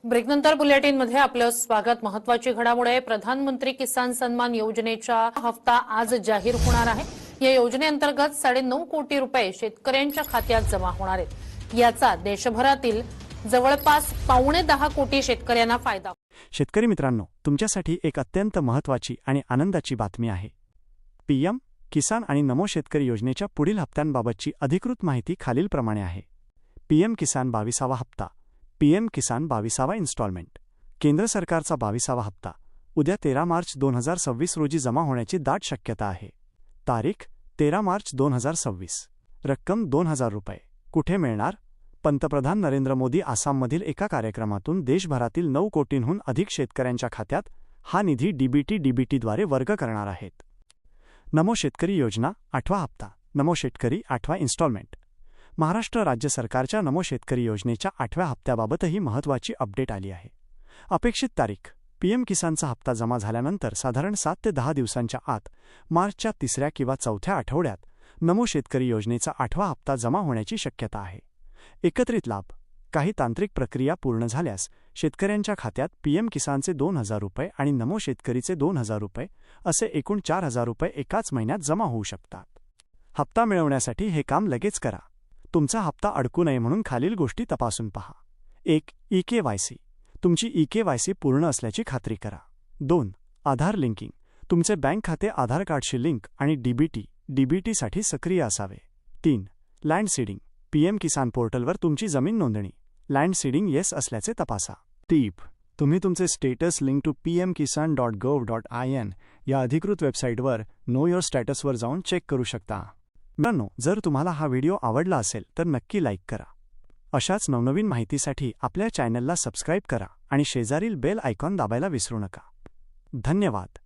ब्रेकनंतर बुलेटिनमध्ये आपलं स्वागत। महत्त्वाची घडामोड आहे। प्रधानमंत्री किसान सन्मान योजनेचा हप्ता आज जाहीर होणार आहे। या योजनेअंतर्गत 9.5 कोटी रुपये शेतकऱ्यांच्या खात्यात जमा होणार आहेत। याचा देशभरातील जवळपास 9.5 कोटी शेतकऱ्यांना फायदा। शेतकरी मित्रांनो, तुमच्यासाठी एक अत्यंत महत्त्वाची आणि आनंदाची बातमी आहे। पीएम किसान आणि नमो शेतकरी योजनेच्या पुढील हप्त्यांबाबतची अधिकृत माहिती खालीलप्रमाणे आहे। पीएम किसान 22वा हप्ता, पीएम किसान 22वा इन्स्टॉलमेंट, केंद्र सरकारचा 22वा हप्ता उद्या 13 मार्च 2026 रोजी जमा होण्याची दाट शक्यता आहे। तारीख 13 मार्च 2026। रक्कम 2000 रुपये। कुठे मिळणार? पंतप्रधान नरेंद्र मोदी आसाममधील एका कार्यक्रमातून देशभरातील 9 कोटींहून अधिक शेतकऱ्यांच्या खात्यात हा निधी डीबीटीद्वारे वर्ग करणार आहेत। नमो शेतकरी योजना 8वा हप्ता, नमो शेतकरी 8वा इन्स्टॉलमेंट। महाराष्ट्र राज्य सरकारच्या नमो शेतकरी योजनेच्या 8व्या हप्त्याबाबतही महत्त्वाची अपडेट आली आहे। अपेक्षित तारीख: पीएम किसानचा हप्ता जमा झाल्यानंतर साधारण 7 ते 10 दिवसांच्या आत मार्चच्या 3ऱ्या किंवा 4थ्या आठवड्यात नमो शेतकरी योजनेचा 8वा हप्ता जमा होण्याची शक्यता आहे। एकत्रित लाभ: काही तांत्रिक प्रक्रिया पूर्ण झाल्यास शेतकऱ्यांच्या खात्यात पीएम किसानचे 2000 रुपये आणि नमो शेतकरीचे 2000 रुपये असे एकूण 4000 रुपये एकाच महिन्यात जमा होऊ शकतात। हप्ता मिळवण्यासाठी हे काम लगेच करा। तुमचा हप्ता अडकू नये म्हणून खालील गोष्टी तपासून पहा। 1. ई-केवायसी, तुमची ई-केवायसी पूर्ण असल्याची खात्री करा। 2. आधार लिंकिंग, तुमचे बँक खाते आधार कार्डशी लिंक आणि डीबीटीसाठी सक्रिय असावे। 3. लँड सीडिंग, पीएम किसान पोर्टलवर तुमची जमीन नोंदणी लँड सीडिंग येस असल्याचे तपासा। टीप: तुम्ही तुमचे स्टेटस लिंक टू pmkisan.gov.in या अधिकृत वेबसाईटवर नो योर स्टॅटसवर जाऊन चेक करू शकता। मित्रांनो, जर तुम्हाला हा व्हिडिओ आवडला असेल तर नक्की लाईक करा। अशाच नवनवीन माहितीसाठी आपल्या चॅनलला सबस्क्राईब करा आणि शेजारील बेल आयकॉन दाबायला विसरू नका। धन्यवाद।